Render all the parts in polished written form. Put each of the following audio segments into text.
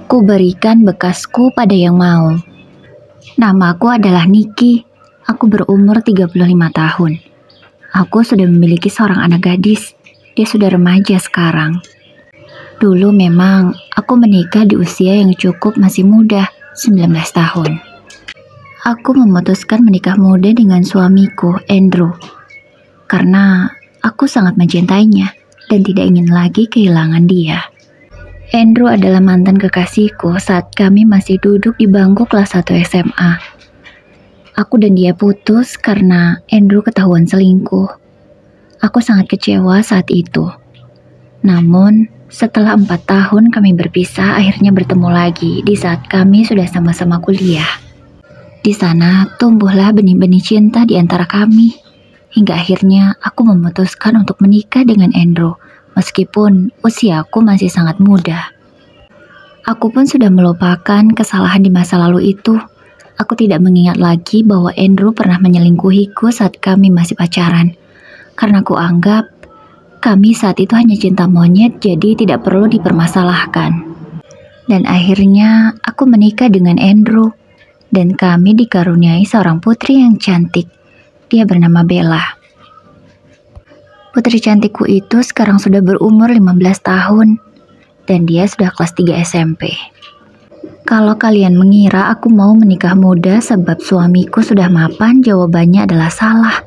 Ku berikan bekasku pada yang mau. Namaku adalah Niki. Aku berumur 35 tahun. Aku sudah memiliki seorang anak gadis. Dia sudah remaja sekarang. Dulu memang aku menikah di usia yang cukup masih muda, 19 tahun. Aku memutuskan menikah muda dengan suamiku, Andrew. Karena aku sangat mencintainya dan tidak ingin lagi kehilangan dia. Andrew adalah mantan kekasihku saat kami masih duduk di bangku kelas 1 SMA. Aku dan dia putus karena Andrew ketahuan selingkuh. Aku sangat kecewa saat itu. Namun, setelah 4 tahun kami berpisah, akhirnya bertemu lagi di saat kami sudah sama-sama kuliah. Di sana tumbuhlah benih-benih cinta di antara kami. Hingga akhirnya aku memutuskan untuk menikah dengan Andrew, meskipun usiaku masih sangat muda. Aku pun sudah melupakan kesalahan di masa lalu itu. Aku tidak mengingat lagi bahwa Andrew pernah menyelingkuhiku saat kami masih pacaran. Karena aku anggap kami saat itu hanya cinta monyet, jadi tidak perlu dipermasalahkan. Dan akhirnya aku menikah dengan Andrew. Dan kami dikaruniai seorang putri yang cantik. Dia bernama Bella. Putri cantikku itu sekarang sudah berumur 15 tahun. Dan dia sudah kelas 3 SMP. Kalau kalian mengira aku mau menikah muda sebab suamiku sudah mapan, jawabannya adalah salah.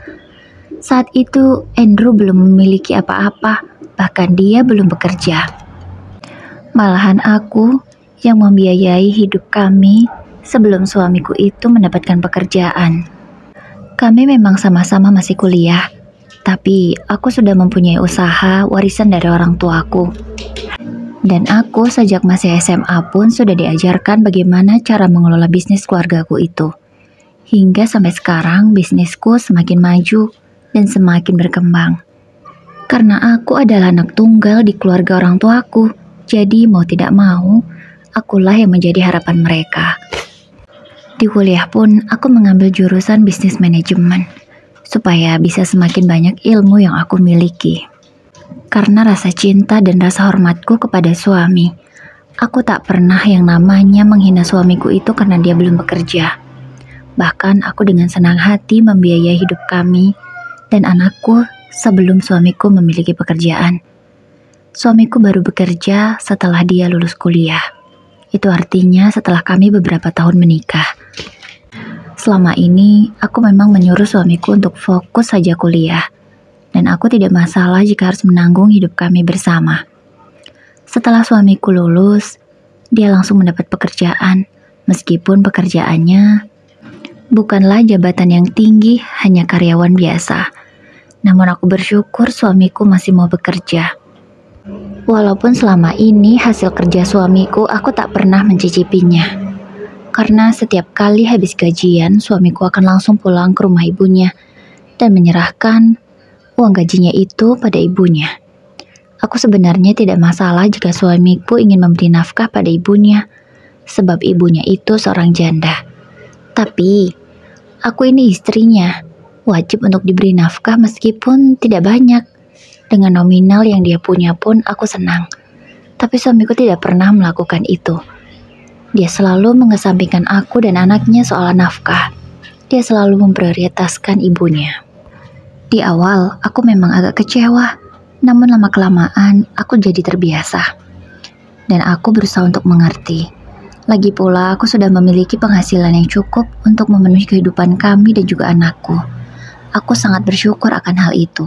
Saat itu Andrew belum memiliki apa-apa, bahkan dia belum bekerja. Malahan aku yang membiayai hidup kami sebelum suamiku itu mendapatkan pekerjaan. Kami memang sama-sama masih kuliah, tapi aku sudah mempunyai usaha warisan dari orang tuaku. Dan aku sejak masih SMA pun sudah diajarkan bagaimana cara mengelola bisnis keluargaku itu. Hingga sampai sekarang bisnisku semakin maju dan semakin berkembang. Karena aku adalah anak tunggal di keluarga orang tuaku, jadi mau tidak mau, akulah yang menjadi harapan mereka. Di kuliah pun aku mengambil jurusan bisnis manajemen, supaya bisa semakin banyak ilmu yang aku miliki. Karena rasa cinta dan rasa hormatku kepada suami, aku tak pernah yang namanya menghina suamiku itu karena dia belum bekerja. Bahkan aku dengan senang hati membiayai hidup kami dan anakku sebelum suamiku memiliki pekerjaan. Suamiku baru bekerja setelah dia lulus kuliah. Itu artinya setelah kami beberapa tahun menikah. Selama ini, aku memang menyuruh suamiku untuk fokus saja kuliah. Dan aku tidak masalah jika harus menanggung hidup kami bersama. Setelah suamiku lulus, dia langsung mendapat pekerjaan. Meskipun pekerjaannya bukanlah jabatan yang tinggi, hanya karyawan biasa. Namun aku bersyukur suamiku masih mau bekerja. Walaupun selama ini hasil kerja suamiku aku tak pernah mencicipinya. Karena setiap kali habis gajian, suamiku akan langsung pulang ke rumah ibunya dan menyerahkan uang gajinya itu pada ibunya. Aku sebenarnya tidak masalah jika suamiku ingin memberi nafkah pada ibunya, sebab ibunya itu seorang janda. Tapi aku ini istrinya, wajib untuk diberi nafkah meskipun tidak banyak. Dengan nominal yang dia punya pun aku senang. Tapi suamiku tidak pernah melakukan itu. Dia selalu mengesampingkan aku dan anaknya soal nafkah. Dia selalu memprioritaskan ibunya. Di awal aku memang agak kecewa, namun lama-kelamaan aku jadi terbiasa. Dan aku berusaha untuk mengerti. Lagi pula aku sudah memiliki penghasilan yang cukup untuk memenuhi kehidupan kami dan juga anakku. Aku sangat bersyukur akan hal itu.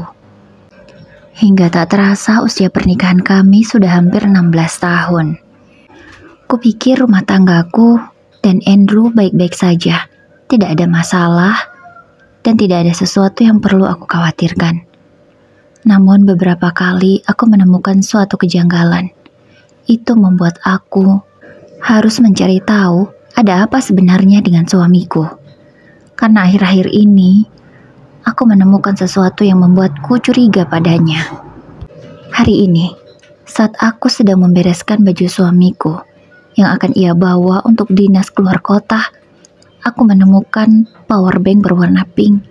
Hingga tak terasa usia pernikahan kami sudah hampir 16 tahun. Kupikir rumah tanggaku dan Andrew baik-baik saja. Tidak ada masalah dan tidak ada sesuatu yang perlu aku khawatirkan. Namun beberapa kali aku menemukan suatu kejanggalan. Itu membuat aku harus mencari tahu ada apa sebenarnya dengan suamiku. Karena akhir-akhir ini aku menemukan sesuatu yang membuatku curiga padanya. Hari ini, saat aku sedang membereskan baju suamiku yang akan ia bawa untuk dinas keluar kota, aku menemukan power bank berwarna pink.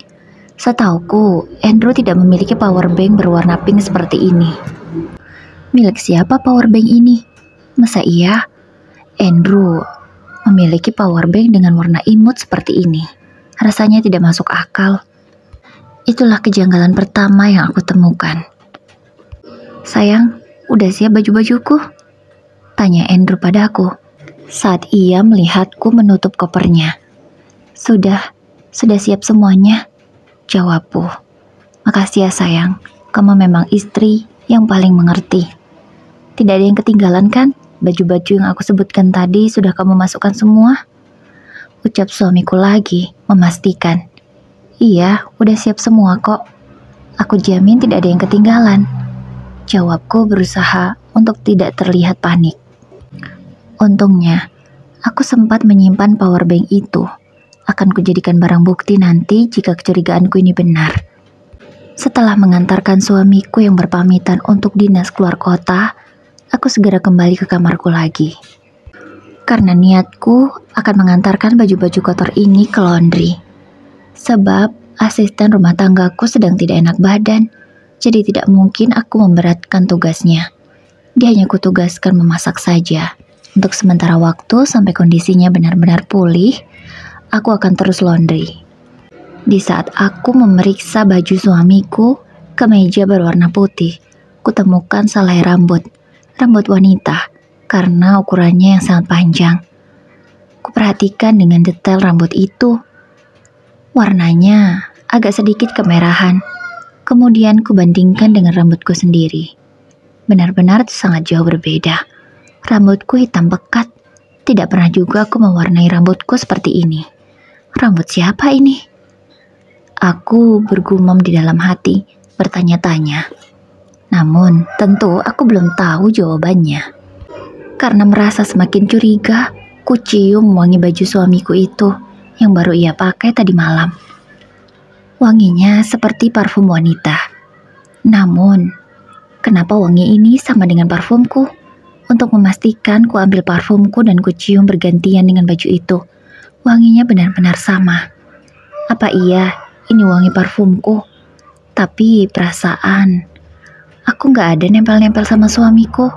Setauku, Andrew tidak memiliki power bank berwarna pink seperti ini. Milik siapa power bank ini? Masa iya? Andrew memiliki power bank dengan warna imut seperti ini. Rasanya tidak masuk akal. Itulah kejanggalan pertama yang aku temukan. "Sayang, udah siap baju-bajuku?" tanya Andrew padaku saat ia melihatku menutup kopernya. Sudah siap semuanya," jawabku. "Makasih ya sayang, kamu memang istri yang paling mengerti. Tidak ada yang ketinggalan kan? Baju-baju yang aku sebutkan tadi sudah kamu masukkan semua?" Ucap suamiku lagi, memastikan. "Iya, udah siap semua kok. Aku jamin tidak ada yang ketinggalan," jawabku berusaha untuk tidak terlihat panik. Untungnya, aku sempat menyimpan power bank itu. Akan kujadikan barang bukti nanti jika kecurigaanku ini benar. Setelah mengantarkan suamiku yang berpamitan untuk dinas keluar kota, aku segera kembali ke kamarku lagi. Karena niatku akan mengantarkan baju-baju kotor ini ke laundry. Sebab asisten rumah tanggaku sedang tidak enak badan, jadi tidak mungkin aku memberatkan tugasnya. Dia hanya kutugaskan memasak saja. Untuk sementara waktu sampai kondisinya benar-benar pulih, aku akan terus laundry. Di saat aku memeriksa baju suamiku, kemeja berwarna putih, kutemukan selai rambut wanita karena ukurannya yang sangat panjang. Kuperhatikan dengan detail rambut itu. Warnanya agak sedikit kemerahan. Kemudian kubandingkan dengan rambutku sendiri. Benar-benar sangat jauh berbeda. Rambutku hitam pekat. Tidak pernah juga aku mewarnai rambutku seperti ini. Rambut siapa ini? Aku bergumam di dalam hati, bertanya-tanya. Namun, tentu aku belum tahu jawabannya. Karena merasa semakin curiga, kucium wangi baju suamiku itu yang baru ia pakai tadi malam. Wanginya seperti parfum wanita. Namun, kenapa wangi ini sama dengan parfumku? Untuk memastikan, ku ambil parfumku dan kucium bergantian dengan baju itu. Wanginya benar-benar sama. Apa iya ini wangi parfumku? Tapi perasaan, aku gak ada nempel-nempel sama suamiku.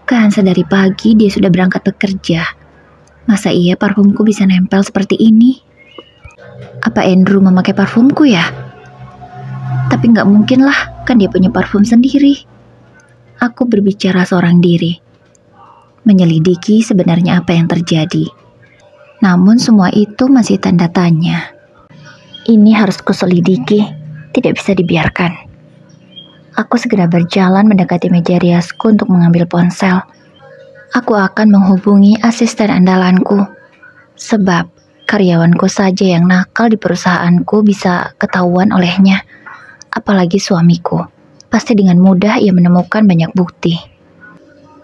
Kan sedari pagi dia sudah berangkat bekerja. Masa iya parfumku bisa nempel seperti ini? Apa Andrew memakai parfumku ya? Tapi gak mungkin lah, kan dia punya parfum sendiri. Aku berbicara seorang diri, menyelidiki sebenarnya apa yang terjadi. Namun semua itu masih tanda tanya. Ini harus kuselidiki, tidak bisa dibiarkan. Aku segera berjalan mendekati meja riasku untuk mengambil ponsel. Aku akan menghubungi asisten andalanku. Sebab karyawanku saja yang nakal di perusahaanku bisa ketahuan olehnya. Apalagi suamiku. Pasti dengan mudah ia menemukan banyak bukti.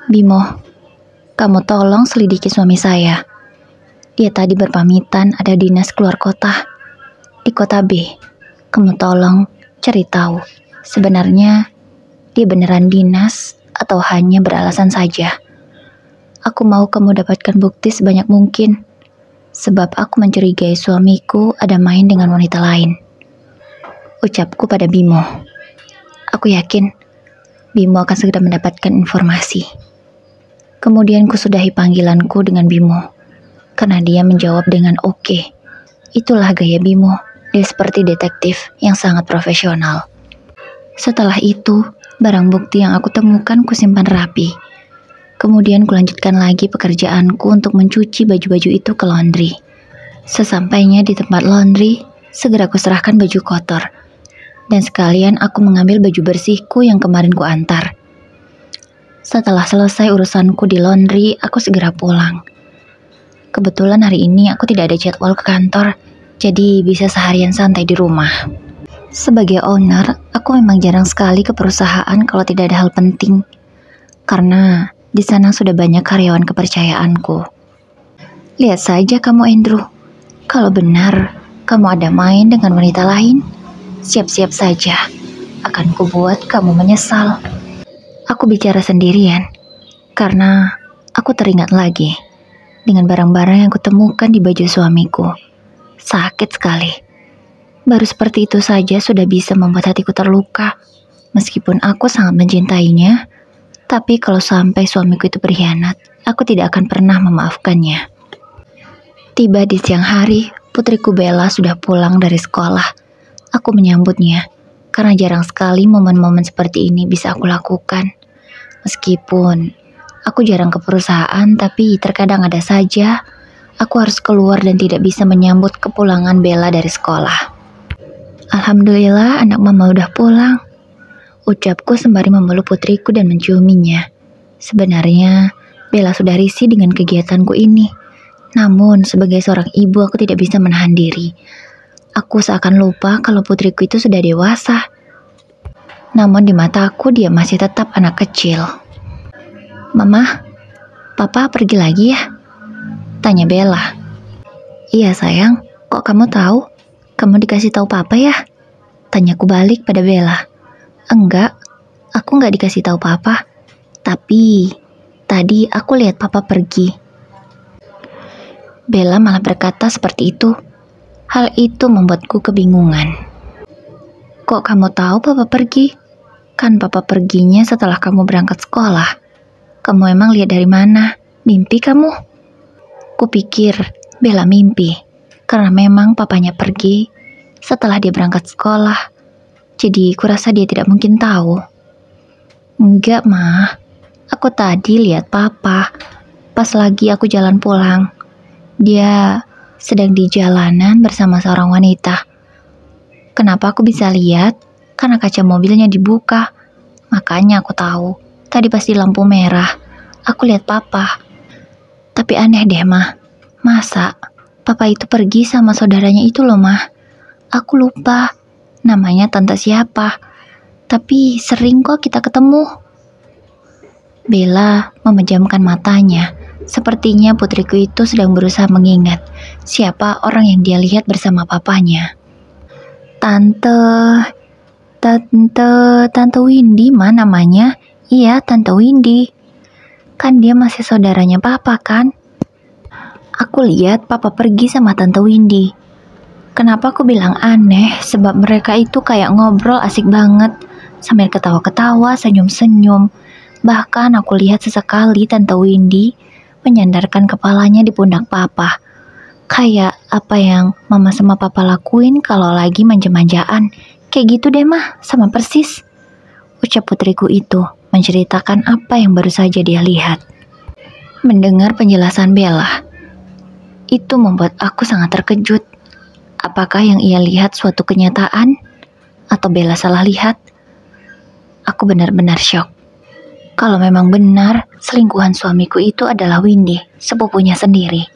"Bimo, kamu tolong selidiki suami saya. Dia tadi berpamitan ada dinas keluar kota. Di kota B. Kamu tolong cari tahu. Sebenarnya dia beneran dinas atau hanya beralasan saja. Aku mau kamu dapatkan bukti sebanyak mungkin. Sebab aku mencurigai suamiku ada main dengan wanita lain," ucapku pada Bimo. Aku yakin Bimo akan segera mendapatkan informasi. Kemudian kusudahi panggilanku dengan Bimo. Karena dia menjawab dengan oke. Itulah gaya Bimo. Dia seperti detektif yang sangat profesional. Setelah itu, barang bukti yang aku temukan kusimpan rapi. Kemudian kulanjutkan lagi pekerjaanku untuk mencuci baju-baju itu ke laundry. Sesampainya di tempat laundry, segera kuserahkan baju kotor. Dan sekalian aku mengambil baju bersihku yang kemarin kuantar. Setelah selesai urusanku di laundry, aku segera pulang. Kebetulan hari ini aku tidak ada jadwal ke kantor, jadi bisa seharian santai di rumah. Sebagai owner, aku memang jarang sekali ke perusahaan kalau tidak ada hal penting. Karena di sana sudah banyak karyawan kepercayaanku. Lihat saja kamu Andrew. Kalau benar kamu ada main dengan wanita lain, siap-siap saja. Akan kubuat kamu menyesal. Aku bicara sendirian karena aku teringat lagi dengan barang-barang yang kutemukan di baju suamiku. Sakit sekali. Baru seperti itu saja sudah bisa membuat hatiku terluka. Meskipun aku sangat mencintainya, Tapi kalau sampai suamiku itu berkhianat, aku tidak akan pernah memaafkannya. Tiba di siang hari, putriku Bella sudah pulang dari sekolah. Aku menyambutnya, karena jarang sekali momen-momen seperti ini bisa aku lakukan. Meskipun aku jarang ke perusahaan, tapi terkadang ada saja aku harus keluar dan tidak bisa menyambut kepulangan Bella dari sekolah. Alhamdulillah anak mama udah pulang, ucapku sembari memeluk putriku dan menciuminya. Sebenarnya Bella sudah risih dengan kegiatanku ini. Namun sebagai seorang ibu aku tidak bisa menahan diri. Aku seakan lupa kalau putriku itu sudah dewasa. Namun di mataku dia masih tetap anak kecil. Mama, papa pergi lagi ya? Tanya Bella. Iya sayang, kok kamu tahu? Kamu dikasih tahu papa ya? Tanyaku balik pada Bella. Enggak, aku nggak dikasih tahu papa. Tapi tadi aku lihat papa pergi. Bella malah berkata seperti itu. Hal itu membuatku kebingungan. Kok kamu tahu papa pergi? Kan papa perginya setelah kamu berangkat sekolah. Kamu emang lihat dari mana? Mimpi kamu? Kupikir Bella mimpi, karena memang papanya pergi setelah dia berangkat sekolah. Jadi kurasa dia tidak mungkin tahu. Enggak mah, aku tadi lihat papa pas lagi aku jalan pulang. Dia sedang di jalanan bersama seorang wanita. Kenapa aku bisa lihat? Karena kaca mobilnya dibuka. Makanya aku tahu. Tadi pas di lampu merah, aku lihat papa. Tapi aneh deh mah. Masa papa itu pergi sama saudaranya itu loh mah. Aku lupa namanya tante siapa. Tapi sering kok kita ketemu. Bella memejamkan matanya. Sepertinya putriku itu sedang berusaha mengingat siapa orang yang dia lihat bersama papanya. Tante Windy mah namanya. Iya, Tante Windy. Kan dia masih saudaranya papa kan? Aku lihat papa pergi sama Tante Windy. Kenapa aku bilang aneh? Sebab mereka itu kayak ngobrol asik banget, sambil ketawa-ketawa, senyum-senyum. Bahkan aku lihat sesekali Tante Windy menyandarkan kepalanya di pundak papa. Kayak apa yang mama sama papa lakuin kalau lagi manja-manjaan. Kayak gitu deh mah, sama persis. Ucap putriku itu menceritakan apa yang baru saja dia lihat. Mendengar penjelasan Bella, itu membuat aku sangat terkejut. Apakah yang ia lihat suatu kenyataan? Atau Bella salah lihat? Aku benar-benar syok. Kalau memang benar, selingkuhan suamiku itu adalah Windy, sepupunya sendiri.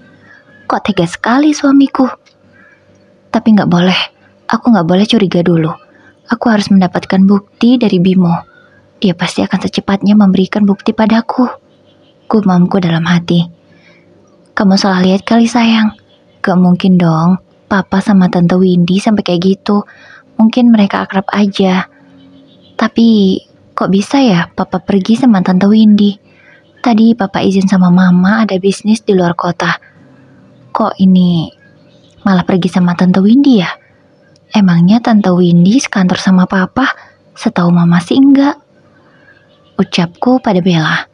Kok tega sekali suamiku? Tapi gak boleh, aku gak boleh curiga dulu. Aku harus mendapatkan bukti dari Bimo. Dia pasti akan secepatnya memberikan bukti padaku. Gumamku dalam hati. Kamu salah lihat kali sayang. Gak mungkin dong, papa sama tante Windy sampai kayak gitu. Mungkin mereka akrab aja. Tapi kok bisa ya papa pergi sama tante Windy? Tadi papa izin sama mama ada bisnis di luar kota. Kok ini malah pergi sama tante Windy ya? Emangnya tante Windy sekantor sama papa? Setahu mama sih enggak. Ucapku pada Bella.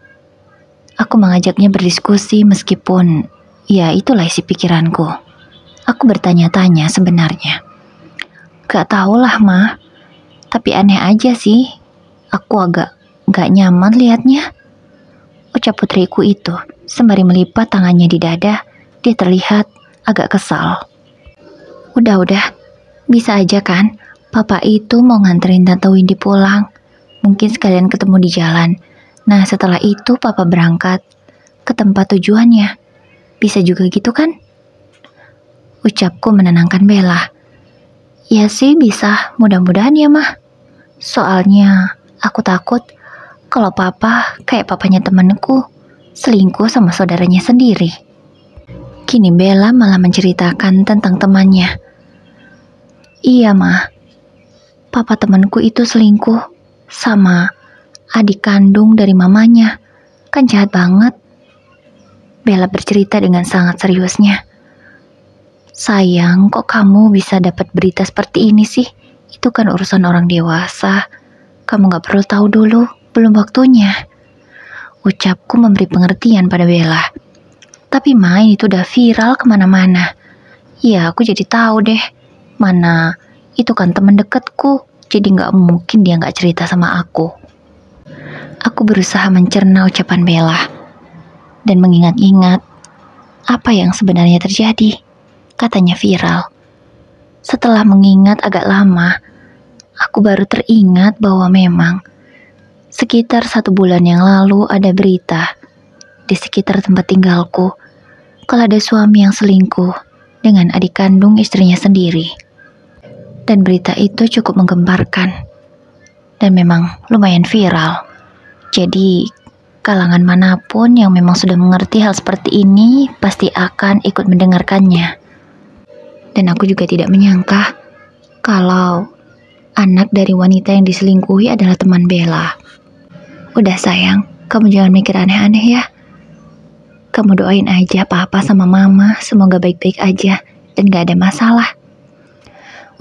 Aku mengajaknya berdiskusi meskipun ya itulah isi pikiranku. Aku bertanya-tanya sebenarnya. Gak tahulah mah. Tapi aneh aja sih. Aku agak gak nyaman liatnya. Ucap putriku itu sembari melipat tangannya di dada. Dia terlihat agak kesal. Udah. Bisa aja kan? Papa itu mau nganterin Tante Windy pulang. Mungkin sekalian ketemu di jalan. Nah setelah itu papa berangkat ke tempat tujuannya. Bisa juga gitu kan? Ucapku menenangkan Bella. Ya sih bisa, mudah-mudahan ya mah. Soalnya aku takut kalau papa kayak papanya temanku, selingkuh sama saudaranya sendiri. Kini Bella malah menceritakan tentang temannya. Iya mah, papa temanku itu selingkuh sama adik kandung dari mamanya. Kan jahat banget. Bella bercerita dengan sangat seriusnya. Sayang, kok kamu bisa dapat berita seperti ini sih? Itu kan urusan orang dewasa. Kamu gak perlu tahu dulu, belum waktunya. Ucapku memberi pengertian pada Bella. Tapi main itu udah viral kemana-mana. Ya aku jadi tahu deh, mana itu kan teman dekatku, jadi gak mungkin dia gak cerita sama aku. Aku berusaha mencerna ucapan Bella dan mengingat-ingat apa yang sebenarnya terjadi. Katanya viral. Setelah mengingat agak lama, aku baru teringat bahwa memang sekitar 1 bulan yang lalu ada berita di sekitar tempat tinggalku kalau ada suami yang selingkuh dengan adik kandung istrinya sendiri. Dan berita itu cukup menggemparkan dan memang lumayan viral. Jadi kalangan manapun yang memang sudah mengerti hal seperti ini pasti akan ikut mendengarkannya. Dan aku juga tidak menyangka kalau anak dari wanita yang diselingkuhi adalah teman Bella. Udah sayang, kamu jangan mikir aneh-aneh ya. Kamu doain aja papa sama mama, semoga baik-baik aja dan gak ada masalah.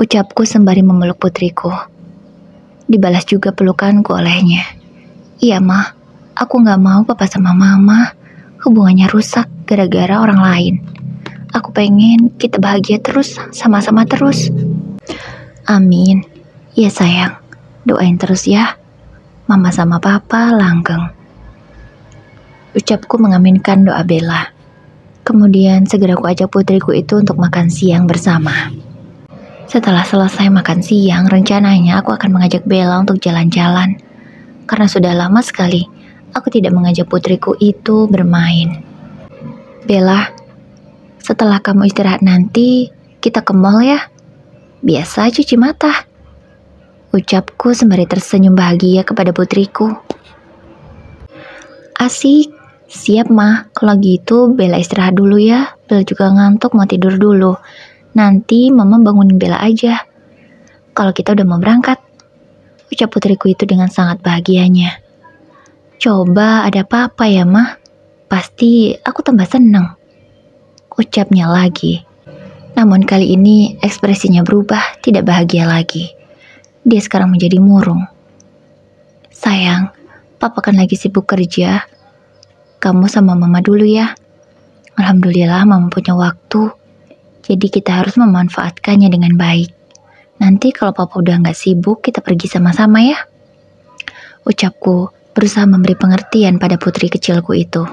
Ucapku sembari memeluk putriku. Dibalas juga pelukanku olehnya. Iya mah, aku gak mau papa sama mama hubungannya rusak gara-gara orang lain. Aku pengen kita bahagia terus, sama-sama terus. Amin. Iya sayang, doain terus ya. Mama sama papa langgeng. Ucapku mengaminkan doa Bella. Kemudian segera aku ajak putriku itu untuk makan siang bersama. Setelah selesai makan siang, rencananya aku akan mengajak Bella untuk jalan-jalan. Karena sudah lama sekali aku tidak mengajak putriku itu bermain. Bella, setelah kamu istirahat nanti, kita ke mall ya. Biasa cuci mata. Ucapku sembari tersenyum bahagia kepada putriku. Asik, siap mah. Kalau gitu Bella istirahat dulu ya. Bella juga ngantuk mau tidur dulu. Nanti mama bangunin Bella aja kalau kita udah mau berangkat. Ucap putriku itu dengan sangat bahagianya. Coba ada papa ya mah, pasti aku tambah seneng. Ucapnya lagi. Namun kali ini ekspresinya berubah, tidak bahagia lagi. Dia sekarang menjadi murung. Sayang, papa kan lagi sibuk kerja. Kamu sama mama dulu ya. Alhamdulillah mama punya waktu. Jadi kita harus memanfaatkannya dengan baik. Nanti kalau papa udah gak sibuk, kita pergi sama-sama ya. Ucapku berusaha memberi pengertian pada putri kecilku itu.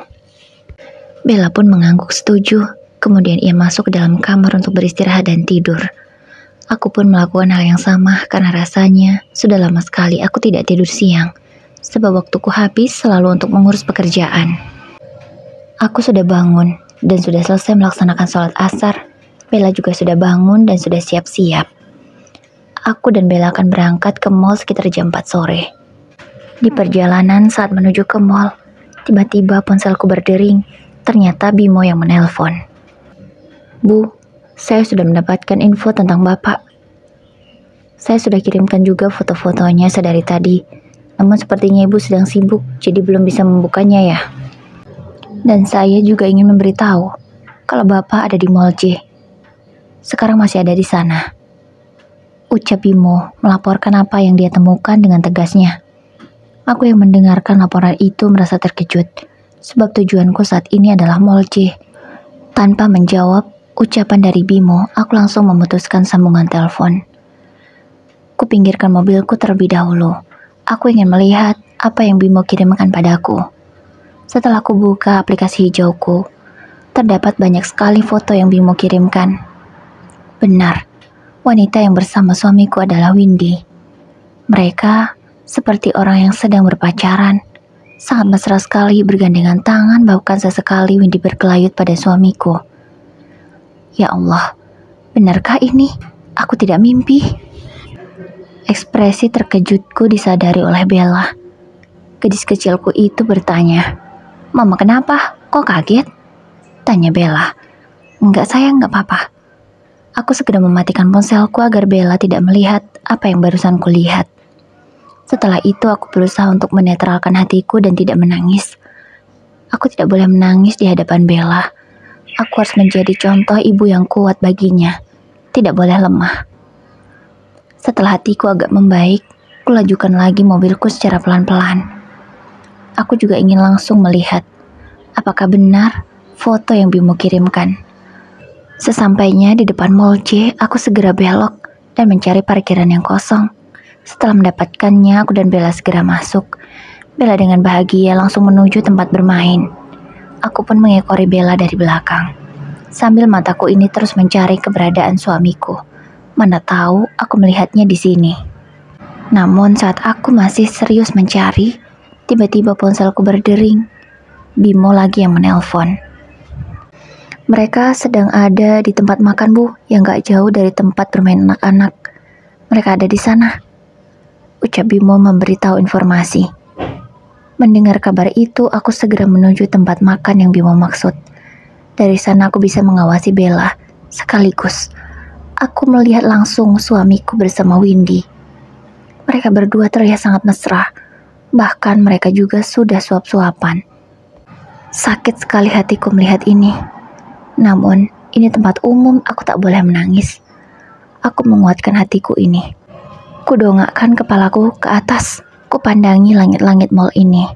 Bella pun mengangguk setuju. Kemudian ia masuk ke dalam kamar untuk beristirahat dan tidur. Aku pun melakukan hal yang sama karena rasanya sudah lama sekali aku tidak tidur siang. Sebab waktuku habis selalu untuk mengurus pekerjaan. Aku sudah bangun dan sudah selesai melaksanakan sholat asar. Bella juga sudah bangun dan sudah siap-siap. Aku dan Bella akan berangkat ke mall sekitar jam 4 sore. Di perjalanan saat menuju ke mall, tiba-tiba ponselku berdering. Ternyata Bimo yang menelpon. Bu, saya sudah mendapatkan info tentang Bapak. Saya sudah kirimkan juga foto-fotonya sedari tadi. Namun sepertinya Ibu sedang sibuk, jadi belum bisa membukanya ya. Dan saya juga ingin memberitahu kalau Bapak ada di Mall J. Sekarang masih ada di sana. Ucap Bimo melaporkan apa yang dia temukan dengan tegasnya. Aku yang mendengarkan laporan itu merasa terkejut, sebab tujuanku saat ini adalah Mall J. Tanpa menjawab ucapan dari Bimo, aku langsung memutuskan sambungan telepon. Kupinggirkan mobilku terlebih dahulu. Aku ingin melihat apa yang Bimo kirimkan padaku. Setelah aku buka aplikasi hijauku, terdapat banyak sekali foto yang Bimo kirimkan. Benar, wanita yang bersama suamiku adalah Windy. Mereka seperti orang yang sedang berpacaran. Sangat mesra sekali bergandengan tangan, bahkan sesekali Windy berkelayut pada suamiku. Ya Allah, benarkah ini? Aku tidak mimpi. Ekspresi terkejutku disadari oleh Bella. Gadis kecilku itu bertanya, "Mama kenapa? Kok kaget?" Tanya Bella. "Enggak sayang, enggak apa-apa." Aku segera mematikan ponselku agar Bella tidak melihat apa yang barusan kulihat. Setelah itu aku berusaha untuk menetralkan hatiku dan tidak menangis. Aku tidak boleh menangis di hadapan Bella. Aku harus menjadi contoh ibu yang kuat baginya. Tidak boleh lemah. Setelah hatiku agak membaik, kulajukan lagi mobilku secara pelan-pelan. aku juga ingin langsung melihat apakah benar foto yang Bimo kirimkan. Sesampainya di depan Mall J, aku segera belok dan mencari parkiran yang kosong. Setelah mendapatkannya, aku dan Bella segera masuk. Bella dengan bahagia langsung menuju tempat bermain. Aku pun mengekori Bella dari belakang. Sambil mataku ini terus mencari keberadaan suamiku. Mana tahu aku melihatnya di sini. Namun saat aku masih serius mencari, tiba-tiba ponselku berdering. Bimo lagi yang menelpon. Mereka sedang ada di tempat makan, Bu, yang gak jauh dari tempat bermain anak-anak. Mereka ada di sana, ucap Bimo memberitahu informasi. Mendengar kabar itu, aku segera menuju tempat makan yang Bimo maksud. Dari sana aku bisa mengawasi Bella. Sekaligus, aku melihat langsung suamiku bersama Windy. Mereka berdua terlihat sangat mesra. Bahkan mereka juga sudah suap-suapan. Sakit sekali hatiku melihat ini. Namun, ini tempat umum, aku tak boleh menangis. Aku menguatkan hatiku ini. Kudongakkan kepalaku ke atas. Kupandangi langit-langit mall ini.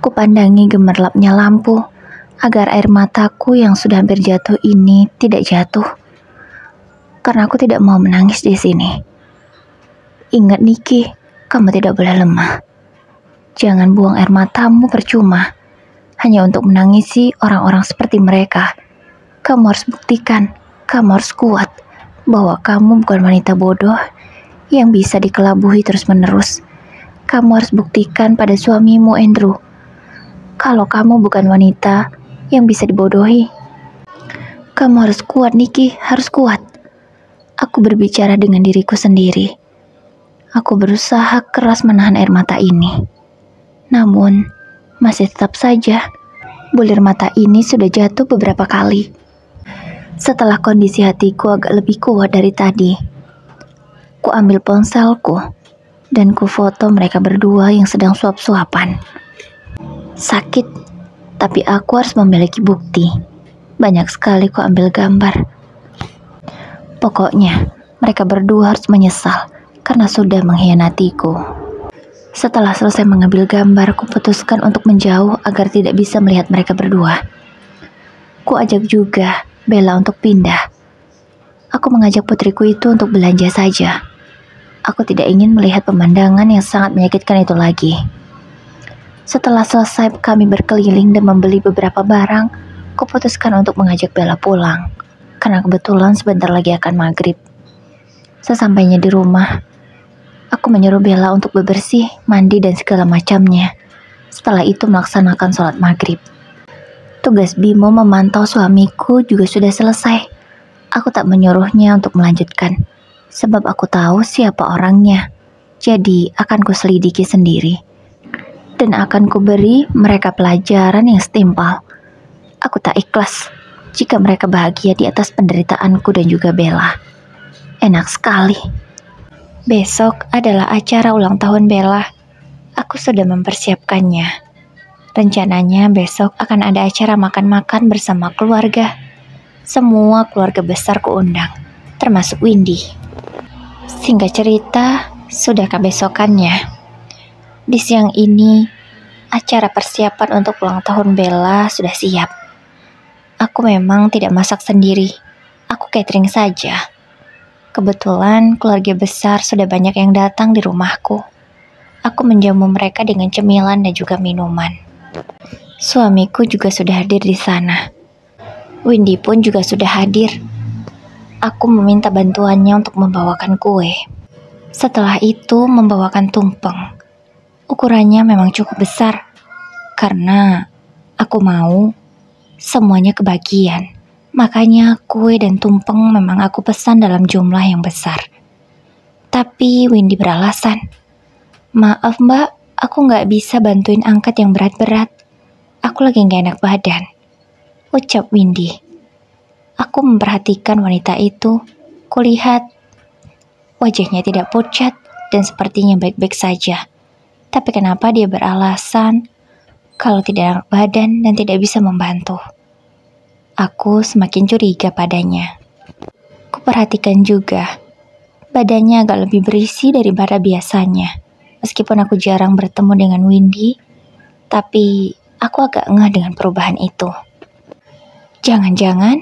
Kupandangi gemerlapnya lampu, agar air mataku yang sudah hampir jatuh ini tidak jatuh. Karena aku tidak mau menangis di sini. Ingat Niki, kamu tidak boleh lemah. Jangan buang air matamu percuma. Hanya untuk menangisi orang-orang seperti mereka. Kamu harus buktikan, kamu harus kuat, bahwa kamu bukan wanita bodoh yang bisa dikelabuhi terus-menerus. Kamu harus buktikan pada suamimu, Andrew, kalau kamu bukan wanita yang bisa dibodohi. Kamu harus kuat, Niki, harus kuat. Aku berbicara dengan diriku sendiri. Aku berusaha keras menahan air mata ini. Namun, masih tetap saja, bulir mata ini sudah jatuh beberapa kali. Setelah kondisi hatiku agak lebih kuat dari tadi, ku ambil ponselku dan ku foto mereka berdua yang sedang suap-suapan. Sakit, tapi aku harus memiliki bukti. Banyak sekali ku ambil gambar. Pokoknya, mereka berdua harus menyesal karena sudah mengkhianatiku. Setelah selesai mengambil gambar, ku putuskan untuk menjauh agar tidak bisa melihat mereka berdua. Ku ajak juga Bella untuk pindah. Aku mengajak putriku itu untuk belanja saja. Aku tidak ingin melihat pemandangan yang sangat menyakitkan itu lagi. Setelah selesai kami berkeliling dan membeli beberapa barang, ku putuskan untuk mengajak Bella pulang. Karena kebetulan sebentar lagi akan maghrib. Sesampainya di rumah, aku menyuruh Bella untuk bebersih, mandi, dan segala macamnya. Setelah itu melaksanakan sholat maghrib. Tugas Bimo memantau suamiku juga sudah selesai. Aku tak menyuruhnya untuk melanjutkan, sebab aku tahu siapa orangnya. Jadi akan kuselidiki sendiri. Dan akan kuberi mereka pelajaran yang setimpal. Aku tak ikhlas jika mereka bahagia di atas penderitaanku dan juga Bella. Enak sekali. Besok adalah acara ulang tahun Bella. Aku sudah mempersiapkannya. Rencananya besok akan ada acara makan-makan bersama keluarga. Semua keluarga besar kuundang, termasuk Windy. Singkat cerita, sudah kebesokannya. Di siang ini, acara persiapan untuk ulang tahun Bella sudah siap. Aku memang tidak masak sendiri. Aku catering saja. Kebetulan keluarga besar sudah banyak yang datang di rumahku. Aku menjamu mereka dengan cemilan dan juga minuman. Suamiku juga sudah hadir di sana. Windy pun juga sudah hadir. Aku meminta bantuannya untuk membawakan kue. Setelah itu membawakan tumpeng. Ukurannya memang cukup besar. Karena aku mau semuanya kebagian. Makanya kue dan tumpeng memang aku pesan dalam jumlah yang besar. Tapi Windy beralasan, "Maaf mbak, aku gak bisa bantuin angkat yang berat-berat. Aku lagi gak enak badan," ucap Windy. Aku memperhatikan wanita itu. Kulihat wajahnya tidak pucat dan sepertinya baik-baik saja. Tapi kenapa dia beralasan kalau tidak enak badan dan tidak bisa membantu? Aku semakin curiga padanya. Kuperhatikan juga, badannya agak lebih berisi daripada biasanya. Meskipun aku jarang bertemu dengan Windy, tapi aku agak ngeh dengan perubahan itu. Jangan-jangan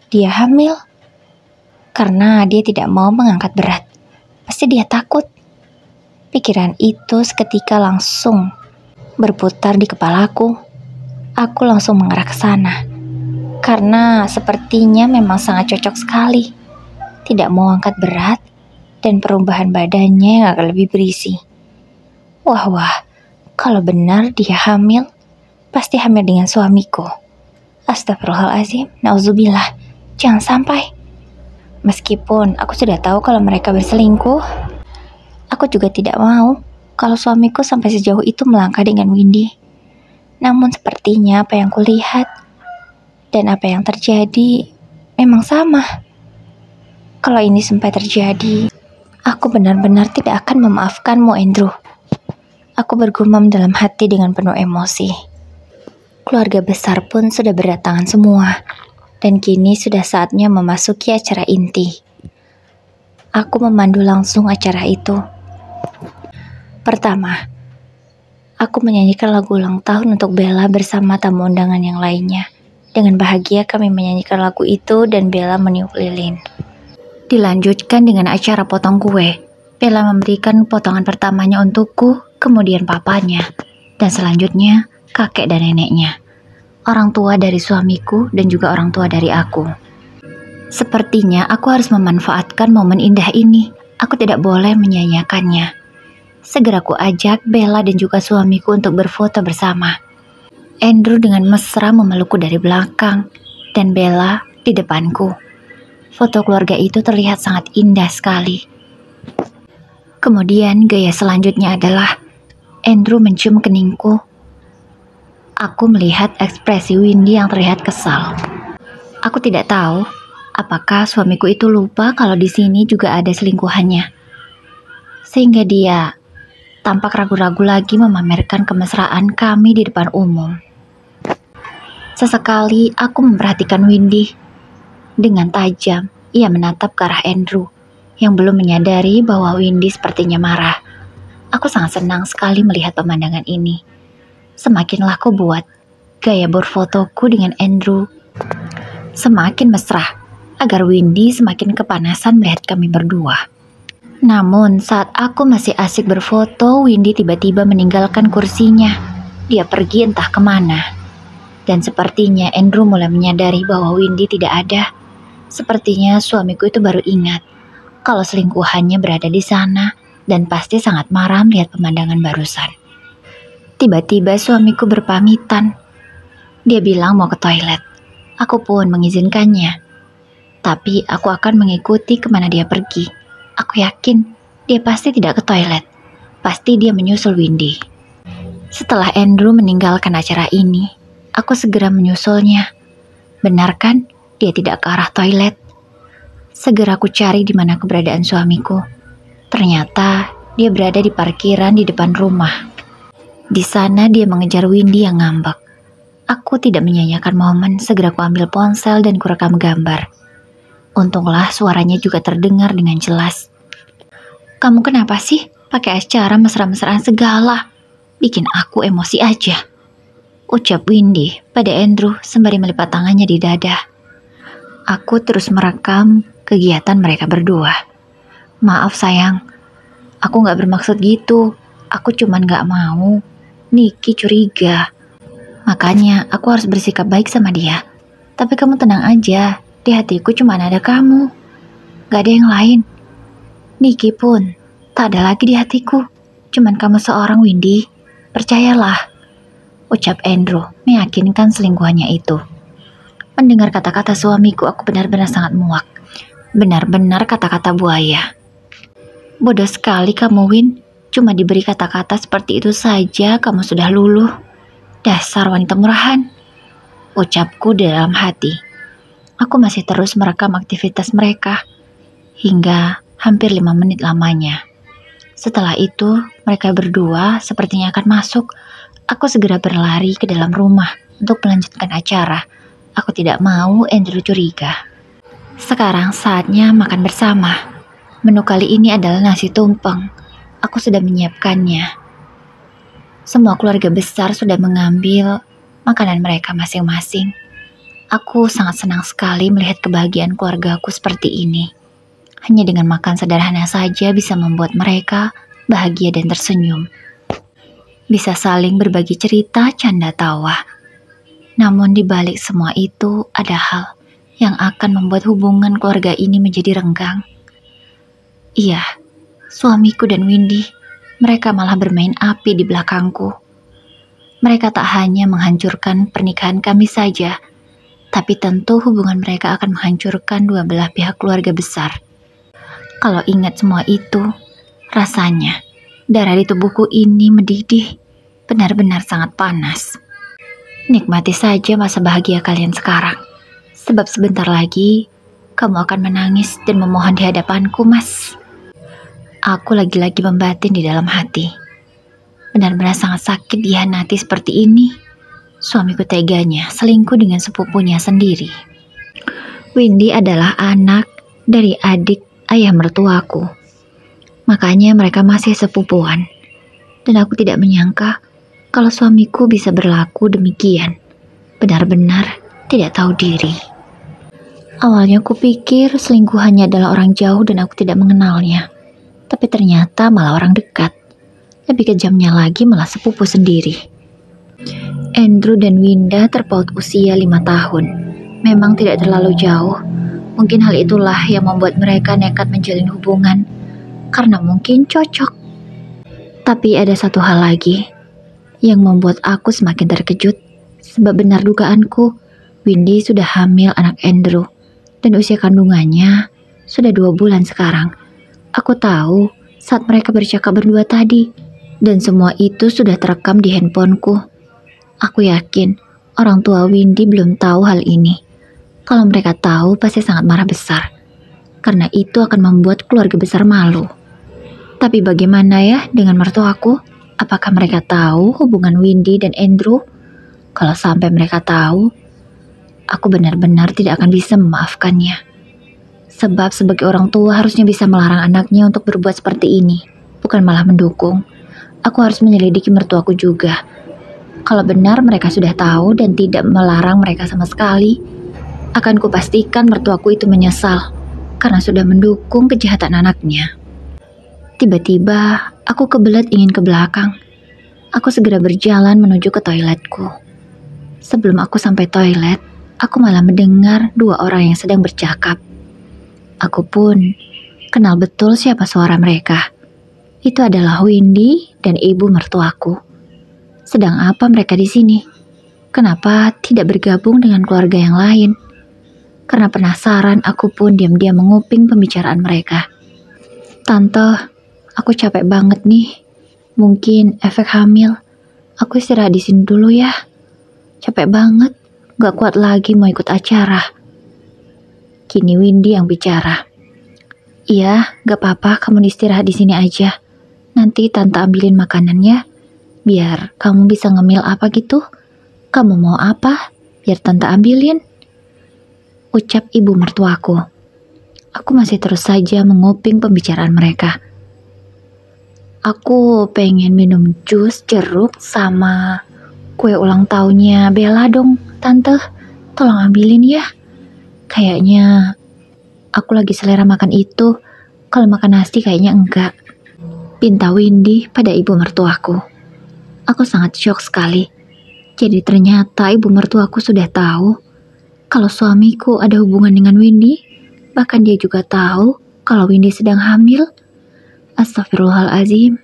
dia hamil karena dia tidak mau mengangkat berat. Pasti dia takut. Pikiran itu seketika langsung berputar di kepalaku. Aku langsung mengarah ke sana karena sepertinya memang sangat cocok sekali. Tidak mau angkat berat dan perubahan badannya yang agak lebih berisi. Wah, kalau benar dia hamil, pasti hamil dengan suamiku. Astagfirullahaladzim, nauzubillah, jangan sampai. Meskipun aku sudah tahu kalau mereka berselingkuh, aku juga tidak mau kalau suamiku sampai sejauh itu melangkah dengan Windy. Namun sepertinya apa yang kulihat dan apa yang terjadi memang sama. Kalau ini sampai terjadi, aku benar-benar tidak akan memaafkanmu, Andrew. Aku bergumam dalam hati dengan penuh emosi. Keluarga besar pun sudah berdatangan semua, dan kini sudah saatnya memasuki acara inti. Aku memandu langsung acara itu. Pertama, aku menyanyikan lagu ulang tahun untuk Bella bersama tamu undangan yang lainnya. Dengan bahagia kami menyanyikan lagu itu dan Bella meniup lilin. Dilanjutkan dengan acara potong kue. Bella memberikan potongan pertamanya untukku, kemudian papanya, dan selanjutnya kakek dan neneknya. Orang tua dari suamiku dan juga orang tua dari aku. Sepertinya aku harus memanfaatkan momen indah ini. Aku tidak boleh menyia-nyiakannya. Segera aku ajak Bella dan juga suamiku untuk berfoto bersama. Andrew dengan mesra memelukku dari belakang dan Bella di depanku. Foto keluarga itu terlihat sangat indah sekali. Kemudian gaya selanjutnya adalah Andrew mencium keningku. Aku melihat ekspresi Windy yang terlihat kesal. Aku tidak tahu apakah suamiku itu lupa kalau di sini juga ada selingkuhannya. Sehingga dia tampak ragu-ragu lagi memamerkan kemesraan kami di depan umum. Sesekali aku memperhatikan Windy. Dengan tajam, ia menatap ke arah Andrew yang belum menyadari bahwa Windy sepertinya marah. Aku sangat senang sekali melihat pemandangan ini. Semakinlah aku buat gaya berfotoku dengan Andrew semakin mesra, agar Windy semakin kepanasan melihat kami berdua. Namun saat aku masih asik berfoto, Windy tiba-tiba meninggalkan kursinya. Dia pergi entah kemana. Dan sepertinya Andrew mulai menyadari bahwa Windy tidak ada. Sepertinya suamiku itu baru ingat kalau selingkuhannya berada di sana dan pasti sangat marah melihat pemandangan barusan. Tiba-tiba suamiku berpamitan. Dia bilang mau ke toilet. Aku pun mengizinkannya. Tapi aku akan mengikuti kemana dia pergi. Aku yakin dia pasti tidak ke toilet. Pasti dia menyusul Windy. Setelah Andrew meninggalkan acara ini, aku segera menyusulnya. Benar kan? Dia tidak ke arah toilet. Segera aku cari di mana keberadaan suamiku. Ternyata dia berada di parkiran di depan rumah. Di sana dia mengejar Windy yang ngambek. Aku tidak menyia-nyiakan momen, segera aku ambil ponsel dan kurekam gambar. Untunglah suaranya juga terdengar dengan jelas. Kamu kenapa sih pakai acara mesra-mesraan segala? Bikin aku emosi aja, ucap Windy pada Andrew sembari melipat tangannya di dada. Aku terus merekam kegiatan mereka berdua. Maaf sayang, aku gak bermaksud gitu. Aku cuman gak mau Niki curiga. Makanya aku harus bersikap baik sama dia. Tapi kamu tenang aja, di hatiku cuma ada kamu. Gak ada yang lain. Niki pun tak ada lagi di hatiku. Cuman kamu seorang, Windy. Percayalah, ucap Andrew meyakinkan selingkuhannya itu. Mendengar kata-kata suamiku, aku benar-benar sangat muak. Benar-benar kata-kata buaya. Bodoh sekali kamu, Win. Cuma diberi kata-kata seperti itu saja kamu sudah luluh. Dasar wanita murahan, ucapku di dalam hati. Aku masih terus merekam aktivitas mereka hingga hampir 5 menit lamanya. Setelah itu, mereka berdua sepertinya akan masuk. Aku segera berlari ke dalam rumah untuk melanjutkan acara. Aku tidak mau Andrew curiga. Sekarang saatnya makan bersama. Menu kali ini adalah nasi tumpeng. Aku sudah menyiapkannya. Semua keluarga besar sudah mengambil makanan mereka masing-masing. Aku sangat senang sekali melihat kebahagiaan keluargaku seperti ini. Hanya dengan makan sederhana saja bisa membuat mereka bahagia dan tersenyum. Bisa saling berbagi cerita, canda tawa. Namun di balik semua itu ada hal yang akan membuat hubungan keluarga ini menjadi renggang. Iya, suamiku dan Windy, mereka malah bermain api di belakangku. Mereka tak hanya menghancurkan pernikahan kami saja, tapi tentu hubungan mereka akan menghancurkan dua belah pihak keluarga besar. Kalau ingat semua itu, rasanya darah di tubuhku ini mendidih, benar-benar sangat panas. Nikmati saja masa bahagia kalian sekarang, sebab sebentar lagi kamu akan menangis dan memohon di hadapanku, Mas. Aku lagi-lagi membatin di dalam hati. Benar-benar sangat sakit dihianati seperti ini. Suamiku teganya selingkuh dengan sepupunya sendiri. Windy adalah anak dari adik ayah mertuaku. Makanya mereka masih sepupuan. Dan aku tidak menyangka kalau suamiku bisa berlaku demikian. Benar-benar tidak tahu diri. Awalnya aku pikir selingkuhannya adalah orang jauh dan aku tidak mengenalnya. Tapi ternyata malah orang dekat. Lebih kejamnya lagi malah sepupu sendiri. Andrew dan Winda terpaut usia 5 tahun. Memang tidak terlalu jauh. Mungkin hal itulah yang membuat mereka nekat menjalin hubungan. Karena mungkin cocok. Tapi ada satu hal lagi yang membuat aku semakin terkejut. Sebab benar dugaanku, Windy sudah hamil anak Andrew. Dan usia kandungannya sudah 2 bulan sekarang. Aku tahu saat mereka bercakap berdua tadi. Dan semua itu sudah terekam di handphoneku. Aku yakin orang tua Windy belum tahu hal ini. Kalau mereka tahu pasti sangat marah besar. Karena itu akan membuat keluarga besar malu. Tapi bagaimana ya dengan mertuaku? Apakah mereka tahu hubungan Windy dan Andrew? Kalau sampai mereka tahu, aku benar-benar tidak akan bisa memaafkannya. Sebab sebagai orang tua harusnya bisa melarang anaknya untuk berbuat seperti ini, bukan malah mendukung. Aku harus menyelidiki mertuaku juga. Kalau benar mereka sudah tahu dan tidak melarang mereka sama sekali, akan kupastikan mertuaku itu menyesal karena sudah mendukung kejahatan anaknya. Tiba-tiba aku kebelet ingin ke belakang. Aku segera berjalan menuju ke toiletku. Sebelum aku sampai toilet, aku malah mendengar 2 orang yang sedang bercakap. Aku pun kenal betul siapa suara mereka. Itu adalah Windy dan ibu mertuaku. Sedang apa mereka di sini? Kenapa tidak bergabung dengan keluarga yang lain? Karena penasaran, aku pun diam-diam menguping pembicaraan mereka. Tante, aku capek banget nih. Mungkin efek hamil. Aku istirahat di sini dulu ya. Capek banget. Gak kuat lagi mau ikut acara. Kini Windy yang bicara. Iya, gak apa-apa. Kamu istirahat di sini aja. Nanti tante ambilin makanannya. Biar kamu bisa ngemil apa gitu. Kamu mau apa? Biar tante ambilin. Ucap ibu mertuaku. Aku masih terus saja menguping pembicaraan mereka. Aku pengen minum jus jeruk sama kue ulang tahunnya Bella dong, tante. Tolong ambilin ya. Kayaknya aku lagi selera makan itu. Kalau makan nasi kayaknya enggak. Pinta Windy pada ibu mertuaku. Aku sangat syok sekali. Jadi ternyata ibu mertuaku sudah tahu kalau suamiku ada hubungan dengan Windy. Bahkan dia juga tahu kalau Windy sedang hamil. Astagfirullahaladzim.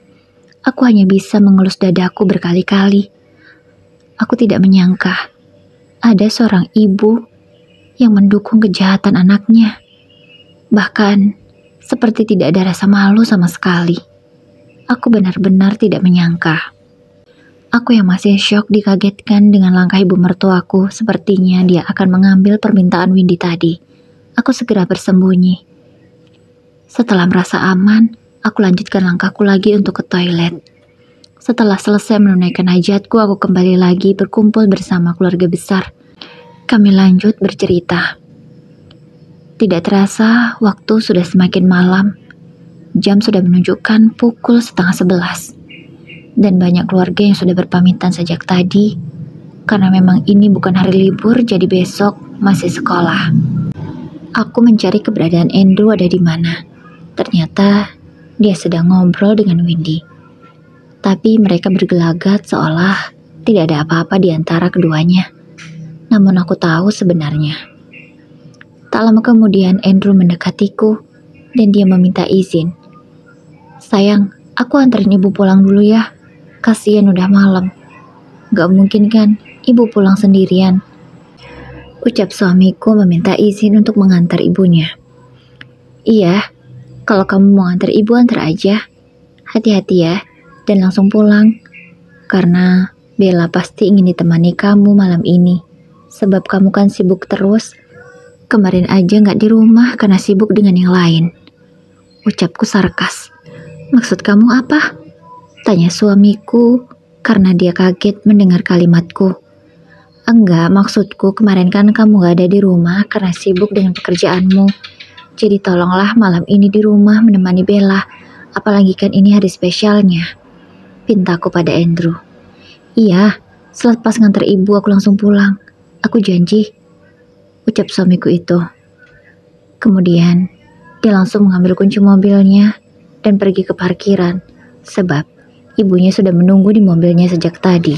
Aku hanya bisa mengelus dadaku berkali-kali. Aku tidak menyangka ada seorang ibu yang mendukung kejahatan anaknya. Bahkan seperti tidak ada rasa malu sama sekali. Aku benar-benar tidak menyangka. Aku yang masih syok dikagetkan dengan langkah ibu mertuaku. Sepertinya dia akan mengambil permintaan Windy tadi. Aku segera bersembunyi. Setelah merasa aman, aku lanjutkan langkahku lagi untuk ke toilet. Setelah selesai menunaikan hajatku, aku kembali lagi berkumpul bersama keluarga besar. Kami lanjut bercerita. Tidak terasa, waktu sudah semakin malam. Jam sudah menunjukkan pukul 10:30. Dan banyak keluarga yang sudah berpamitan sejak tadi. Karena memang ini bukan hari libur, jadi besok masih sekolah. Aku mencari keberadaan Andrew ada di mana. Ternyata dia sedang ngobrol dengan Windy. Tapi mereka bergelagat seolah tidak ada apa-apa di antara keduanya. Namun aku tahu sebenarnya. Tak lama kemudian Andrew mendekatiku dan dia meminta izin. "Sayang, aku anterin ibu pulang dulu ya. Kasian udah malam." "Gak mungkin kan, ibu pulang sendirian," ucap suamiku meminta izin untuk mengantar ibunya. "Iya, kalau kamu mau antar ibu antar aja. Hati-hati ya, dan langsung pulang. Karena Bella pasti ingin ditemani kamu malam ini. Sebab kamu kan sibuk terus. Kemarin aja gak di rumah karena sibuk dengan yang lain," ucapku sarkas. "Maksud kamu apa?" tanya suamiku karena dia kaget mendengar kalimatku. "Enggak, maksudku kemarin kan kamu gak ada di rumah karena sibuk dengan pekerjaanmu. Jadi tolonglah malam ini di rumah menemani Bella, apalagi kan ini hari spesialnya," pintaku pada Andrew. "Iya, selepas nganter ibu aku langsung pulang. Aku janji," ucap suamiku itu. Kemudian dia langsung mengambil kunci mobilnya dan pergi ke parkiran, sebab ibunya sudah menunggu di mobilnya sejak tadi.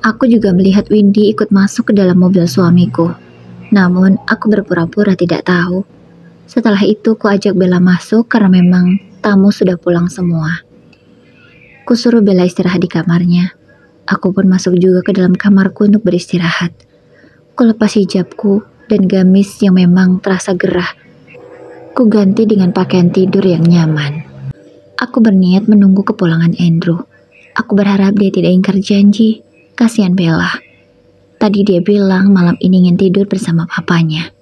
Aku juga melihat Windy ikut masuk ke dalam mobil suamiku. Namun aku berpura-pura tidak tahu. Setelah itu ku ajak Bella masuk karena memang tamu sudah pulang semua. Kusuruh Bella istirahat di kamarnya. Aku pun masuk juga ke dalam kamarku untuk beristirahat. Ku lepas hijabku dan gamis yang memang terasa gerah. Ku ganti dengan pakaian tidur yang nyaman. Aku berniat menunggu kepulangan Andrew. Aku berharap dia tidak ingkar janji. Kasihan Bella. Tadi dia bilang malam ini ingin tidur bersama papanya.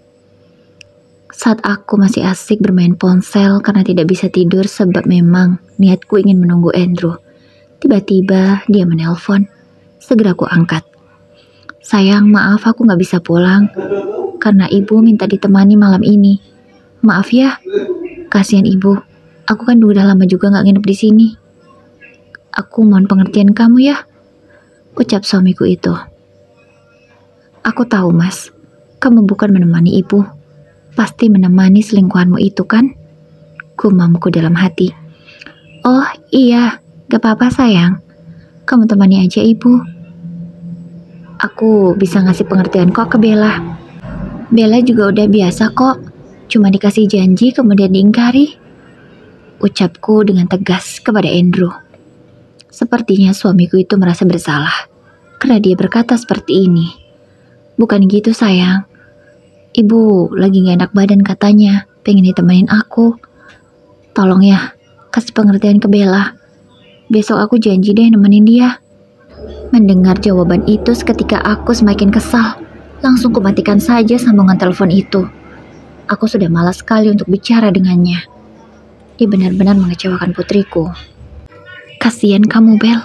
Saat aku masih asik bermain ponsel karena tidak bisa tidur sebab memang niatku ingin menunggu Andrew. Tiba-tiba dia menelpon. Segera aku angkat. "Sayang, maaf aku gak bisa pulang. Karena ibu minta ditemani malam ini. Maaf ya." "Kasihan ibu. Aku kan udah lama juga gak nginep di sini. Aku mohon pengertian kamu ya," ucap suamiku itu. "Aku tahu mas, kamu bukan menemani ibu. Pasti menemani selingkuhanmu itu kan?" gumamku dalam hati. "Oh iya, gak apa-apa sayang. Kamu temani aja ibu. Aku bisa ngasih pengertian kok ke Bella. Bella juga udah biasa kok. Cuma dikasih janji kemudian diingkari," ucapku dengan tegas kepada Andrew. Sepertinya suamiku itu merasa bersalah karena dia berkata seperti ini. "Bukan gitu sayang. Ibu lagi gak enak badan katanya, pengen ditemenin aku. Tolong ya, kasih pengertian ke Bella. Besok aku janji deh nemenin dia." Mendengar jawaban itu seketika aku semakin kesal. Langsung kumatikan saja sambungan telepon itu. Aku sudah malas sekali untuk bicara dengannya. Dia benar-benar mengecewakan putriku. "Kasian kamu Bel.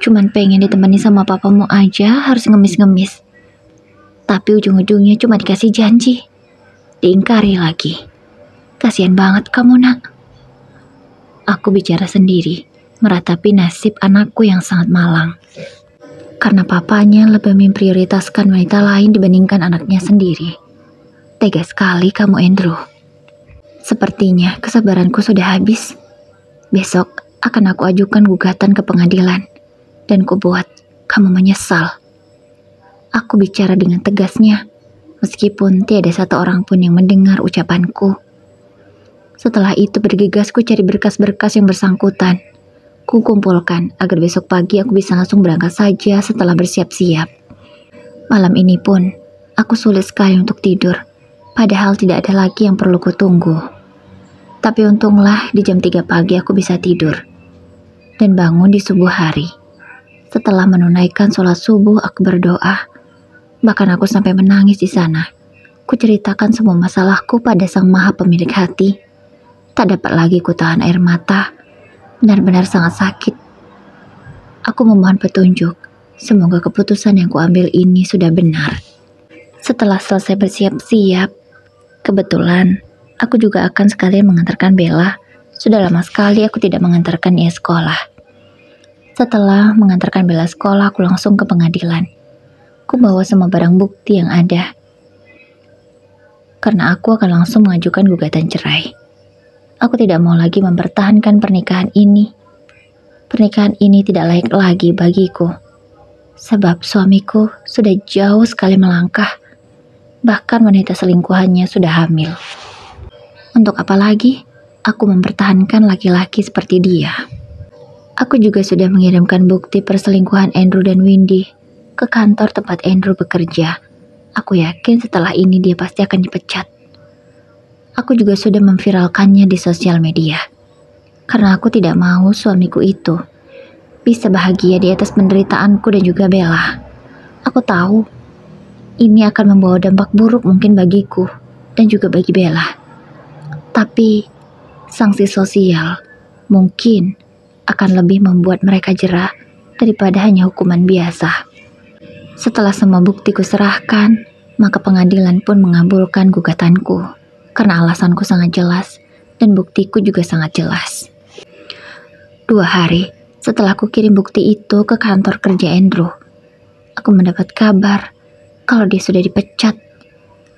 Cuman pengen ditemani sama papamu aja harus ngemis-ngemis. Tapi ujung-ujungnya cuma dikasih janji. Diingkari lagi. Kasian banget kamu nak." Aku bicara sendiri, meratapi nasib anakku yang sangat malang. Karena papanya lebih memprioritaskan wanita lain dibandingkan anaknya sendiri. Tega sekali kamu Andrew. Sepertinya kesabaranku sudah habis. Besok akan aku ajukan gugatan ke pengadilan. Dan kubuat kamu menyesal. Aku bicara dengan tegasnya, meskipun tiada satu orang pun yang mendengar ucapanku. Setelah itu bergegas ku cari berkas-berkas yang bersangkutan. Ku kumpulkan agar besok pagi aku bisa langsung berangkat saja setelah bersiap-siap. Malam ini pun aku sulit sekali untuk tidur. Padahal tidak ada lagi yang perlu kutunggu. Tapi untunglah di jam 3 pagi aku bisa tidur. Dan bangun di subuh hari. Setelah menunaikan sholat subuh aku berdoa. Bahkan aku sampai menangis di sana. Ku ceritakan semua masalahku pada Sang Maha Pemilik hati. Tak dapat lagi ku tahan air mata. Benar-benar sangat sakit. Aku memohon petunjuk. Semoga keputusan yang kuambil ini sudah benar. Setelah selesai bersiap-siap, kebetulan Aku juga akan sekalian mengantarkan Bella. Sudah lama sekali aku tidak mengantarkan ia sekolah. Setelah mengantarkan Bella sekolah, aku langsung ke pengadilan. Aku bawa semua barang bukti yang ada. Karena aku akan langsung mengajukan gugatan cerai. Aku tidak mau lagi mempertahankan pernikahan ini. Pernikahan ini tidak layak lagi bagiku. Sebab suamiku sudah jauh sekali melangkah. Bahkan wanita selingkuhannya sudah hamil. Untuk apa lagi aku mempertahankan laki-laki seperti dia? Aku juga sudah mengirimkan bukti perselingkuhan Andrew dan Windy ke kantor tempat Andrew bekerja. Aku yakin setelah ini dia pasti akan dipecat. Aku juga sudah memviralkannya di sosial media. Karena aku tidak mau suamiku itu bisa bahagia di atas penderitaanku dan juga Bella. Aku tahu ini akan membawa dampak buruk mungkin bagiku dan juga bagi Bella. Tapi sanksi sosial mungkin akan lebih membuat mereka jera daripada hanya hukuman biasa. Setelah semua bukti kuserahkan, maka pengadilan pun mengabulkan gugatanku karena alasanku sangat jelas dan buktiku juga sangat jelas. 2 hari setelah aku kirim bukti itu ke kantor kerja Andrew, aku mendapat kabar kalau dia sudah dipecat.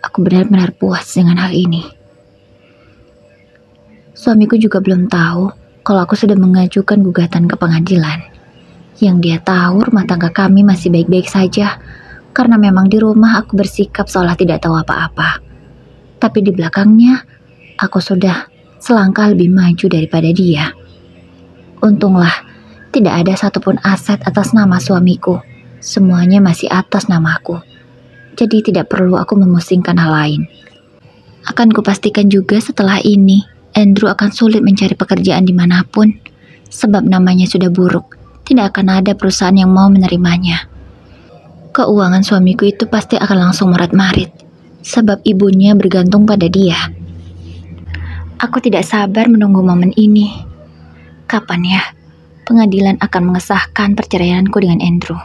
Aku benar-benar puas dengan hal ini. Suamiku juga belum tahu kalau aku sudah mengajukan gugatan ke pengadilan. Yang dia tahu rumah tangga kami masih baik-baik saja, karena memang di rumah aku bersikap seolah tidak tahu apa-apa. Tapi di belakangnya, aku sudah selangkah lebih maju daripada dia. Untunglah, tidak ada satupun aset atas nama suamiku. Semuanya masih atas namaku. Jadi tidak perlu aku memusingkan hal lain. Akan kupastikan juga setelah ini, Andrew akan sulit mencari pekerjaan dimanapun, sebab namanya sudah buruk. Tidak akan ada perusahaan yang mau menerimanya. Keuangan suamiku itu pasti akan langsung morat-marit, sebab ibunya bergantung pada dia. Aku tidak sabar menunggu momen ini. Kapan ya pengadilan akan mengesahkan perceraianku dengan Andrew?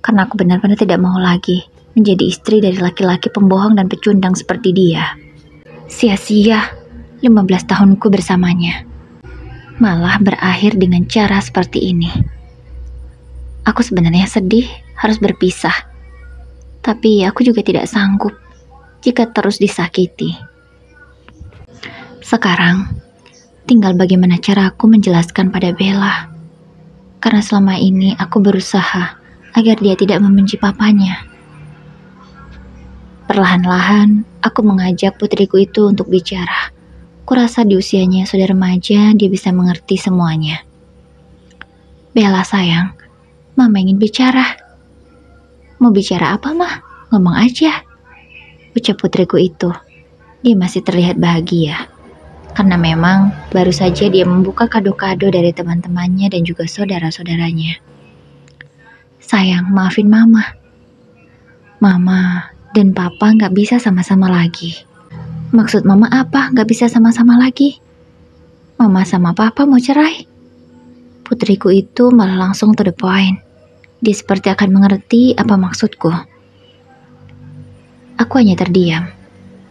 Karena aku benar-benar tidak mau lagi menjadi istri dari laki-laki pembohong dan pecundang seperti dia. Sia-sia 15 tahunku bersamanya. Malah berakhir dengan cara seperti ini. Aku sebenarnya sedih harus berpisah. Tapi aku juga tidak sanggup jika terus disakiti. Sekarang, tinggal bagaimana cara aku menjelaskan pada Bella. Karena selama ini aku berusaha agar dia tidak membenci papanya. Perlahan-lahan, aku mengajak putriku itu untuk bicara. Kurasa di usianya sudah remaja, dia bisa mengerti semuanya. Bella sayang, Mama ingin bicara. Mau bicara apa, Mah? Ngomong aja, ucap putriku itu. Dia masih terlihat bahagia. Karena memang baru saja dia membuka kado-kado dari teman-temannya dan juga saudara-saudaranya. Sayang, maafin Mama. Mama dan Papa gak bisa sama-sama lagi. Maksud Mama apa gak bisa sama-sama lagi? Mama sama Papa mau cerai? Putriku itu malah langsung to the point. Dia seperti akan mengerti apa maksudku. Aku hanya terdiam.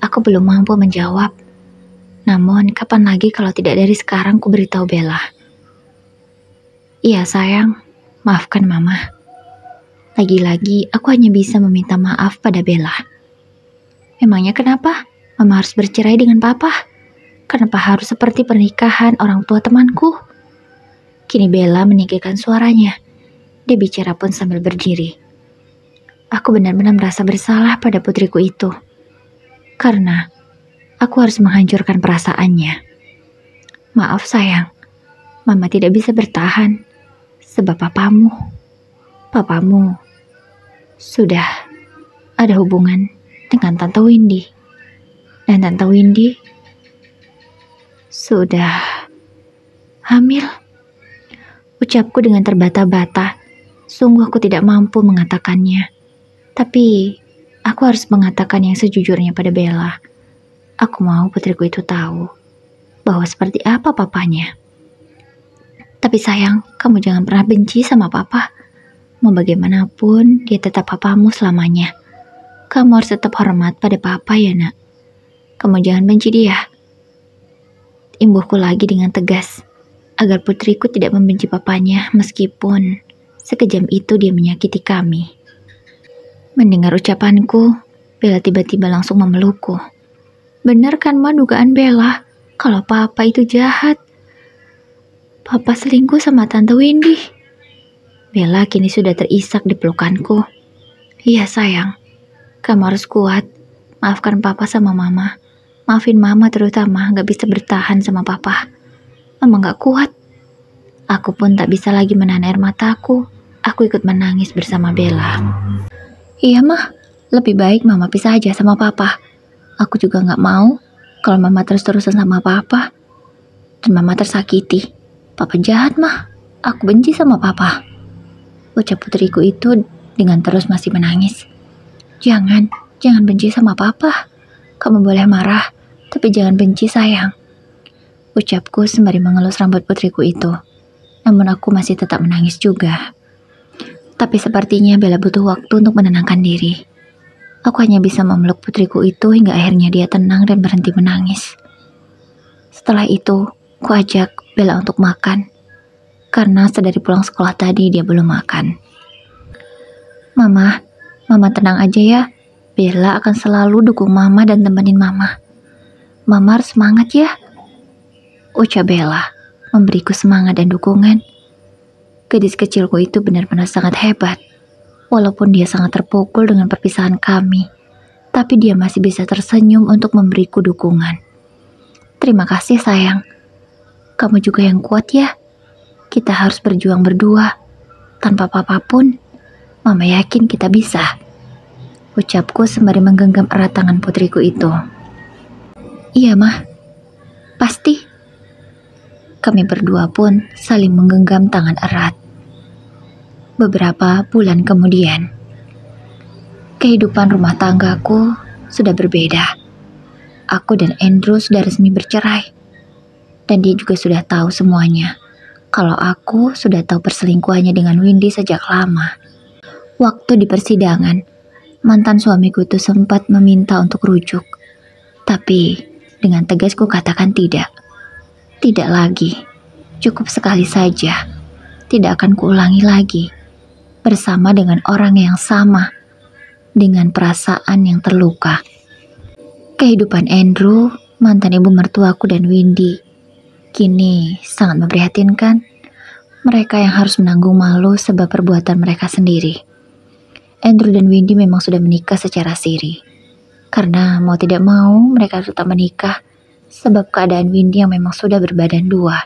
Aku belum mampu menjawab. Namun, kapan lagi kalau tidak dari sekarang ku beritahu Bella. Iya sayang, maafkan Mama. Lagi-lagi aku hanya bisa meminta maaf pada Bella. Memangnya kenapa Mama harus bercerai dengan Papa? Kenapa harus seperti pernikahan orang tua temanku? Kini Bella meninggikan suaranya. Dia bicara pun sambil berdiri. Aku benar-benar merasa bersalah pada putriku itu. Karena aku harus menghancurkan perasaannya. Maaf sayang, Mama tidak bisa bertahan. Sebab papamu sudah ada hubungan dengan Tante Windy. Dan Tante Windy sudah hamil. Ucapku dengan terbata-bata. Sungguh aku tidak mampu mengatakannya. Tapi aku harus mengatakan yang sejujurnya pada Bella. Aku mau putriku itu tahu bahwa seperti apa papanya. Tapi sayang, kamu jangan pernah benci sama Papa. Mau bagaimanapun, dia tetap papamu selamanya. Kamu harus tetap hormat pada Papa ya nak. Kamu jangan benci dia. imbuhku lagi dengan tegas, agar putriku tidak membenci papanya meskipun sekejam itu dia menyakiti kami. Mendengar ucapanku, Bella tiba-tiba langsung memelukku. Benar kan Ma dugaan Bella, kalau papa itu jahat. Papa selingkuh sama Tante Windy. Bella kini sudah terisak di pelukanku. Iya sayang, kamu harus kuat. Maafkan papa sama mama. Maafin mama terutama gak bisa bertahan sama papa. Mama gak kuat. Aku pun tak bisa lagi menahan air mataku. Aku ikut menangis bersama Bella. Iya mah, lebih baik mama pisah aja sama papa. Aku juga gak mau kalau mama terus-terusan sama papa. Dan mama tersakiti. Papa jahat mah, aku benci sama papa. Ucap putriku itu dengan terus masih menangis. Jangan benci sama papa. Kamu boleh marah, tapi jangan benci sayang. Ucapku sembari mengelus rambut putriku itu. Namun aku masih tetap menangis juga. Tapi sepertinya Bella butuh waktu untuk menenangkan diri. Aku hanya bisa memeluk putriku itu hingga akhirnya dia tenang dan berhenti menangis. Setelah itu, aku ajak Bella untuk makan. Karena sedari pulang sekolah tadi dia belum makan. Mama tenang aja ya. Bella akan selalu dukung Mama dan temenin Mama. Mama harus semangat ya. Ucap Bella, memberiku semangat dan dukungan. Gadis kecilku itu benar-benar sangat hebat. Walaupun dia sangat terpukul dengan perpisahan kami, tapi dia masih bisa tersenyum untuk memberiku dukungan. Terima kasih sayang. Kamu juga yang kuat ya. Kita harus berjuang berdua. Tanpa papa pun, Mama yakin kita bisa. Ucapku sembari menggenggam erat tangan putriku itu. Iya mah, pasti. Kami berdua pun saling menggenggam tangan erat. Beberapa bulan kemudian, kehidupan rumah tanggaku sudah berbeda. Aku dan Andrew sudah resmi bercerai. Dan dia juga sudah tahu semuanya. Kalau aku sudah tahu perselingkuhannya dengan Windy sejak lama. Waktu di persidangan, mantan suamiku itu sempat meminta untuk rujuk. Tapi dengan tegas ku katakan tidak. Tidak lagi. Cukup sekali saja. Tidak akan kuulangi lagi. Bersama dengan orang yang sama. Dengan perasaan yang terluka. Kehidupan Andrew, mantan ibu mertuaku dan Windy, kini sangat memprihatinkan. Mereka yang harus menanggung malu sebab perbuatan mereka sendiri. Andrew dan Windy memang sudah menikah secara siri. Karena mau tidak mau mereka tetap menikah sebab keadaan Windy yang memang sudah berbadan dua.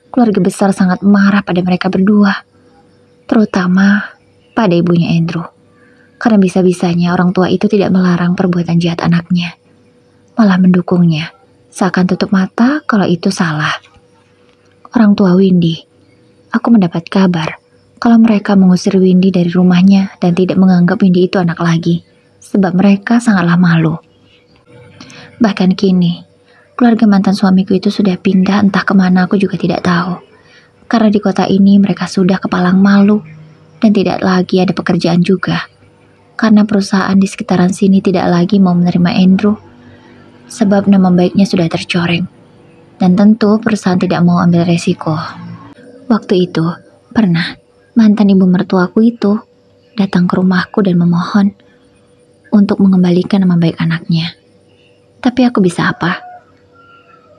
Keluarga besar sangat marah pada mereka berdua. Terutama pada ibunya Andrew. Karena bisa-bisanya orang tua itu tidak melarang perbuatan jahat anaknya. Malah mendukungnya. Seakan tutup mata kalau itu salah. Orang tua Windy. Aku mendapat kabar kalau mereka mengusir Windy dari rumahnya dan tidak menganggap Windy itu anak lagi, sebab mereka sangatlah malu. Bahkan kini, keluarga mantan suamiku itu sudah pindah entah kemana aku juga tidak tahu. Karena di kota ini mereka sudah kepalang malu dan tidak lagi ada pekerjaan juga. Karena perusahaan di sekitaran sini tidak lagi mau menerima Andrew, sebab nama baiknya sudah tercoreng. Dan tentu perusahaan tidak mau ambil resiko. Waktu itu, pernah mantan ibu mertuaku itu datang ke rumahku dan memohon untuk mengembalikan nama baik anaknya. Tapi aku bisa apa?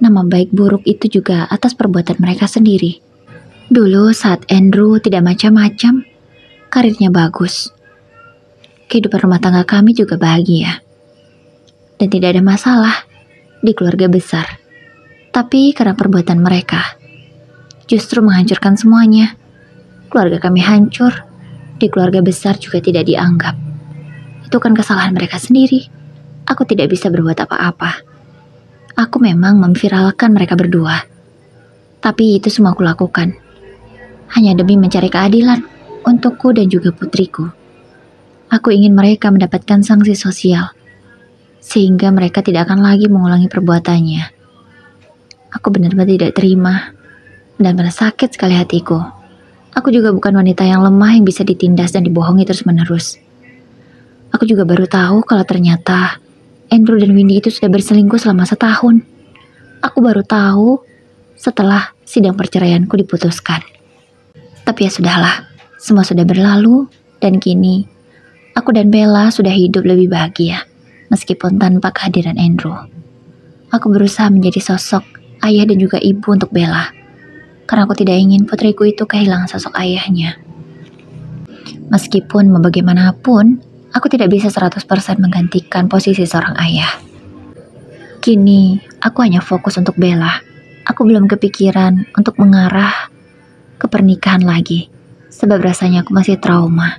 Nama baik buruk itu juga atas perbuatan mereka sendiri. Dulu saat Andrew tidak macam-macam, karirnya bagus. Kehidupan rumah tangga kami juga bahagia. Dan tidak ada masalah di keluarga besar. Tapi karena perbuatan mereka, justru menghancurkan semuanya. Keluarga kami hancur, di keluarga besar juga tidak dianggap. Itu kan kesalahan mereka sendiri. Aku tidak bisa berbuat apa-apa. Aku memang memviralkan mereka berdua. Tapi itu semua aku lakukan. Hanya demi mencari keadilan untukku dan juga putriku. Aku ingin mereka mendapatkan sanksi sosial. Sehingga mereka tidak akan lagi mengulangi perbuatannya. Aku benar-benar tidak terima. Dan merasa sakit sekali hatiku. Aku juga bukan wanita yang lemah yang bisa ditindas dan dibohongi terus-menerus. Aku juga baru tahu kalau ternyata Andrew dan Windy itu sudah berselingkuh selama setahun. Aku baru tahu setelah sidang perceraianku diputuskan. Tapi ya sudahlah, semua sudah berlalu dan kini aku dan Bella sudah hidup lebih bahagia meskipun tanpa kehadiran Andrew. Aku berusaha menjadi sosok ayah dan juga ibu untuk Bella karena aku tidak ingin putriku itu kehilangan sosok ayahnya. Meskipun mau bagaimanapun, aku tidak bisa 100% menggantikan posisi seorang ayah. Kini, aku hanya fokus untuk Bella. Aku belum kepikiran untuk mengarah ke pernikahan lagi, sebab rasanya aku masih trauma.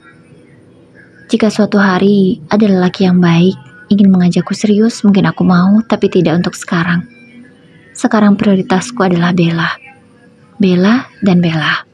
Jika suatu hari ada lelaki yang baik, ingin mengajakku serius, mungkin aku mau, tapi tidak untuk sekarang. Sekarang prioritasku adalah Bella. Bella dan Bella.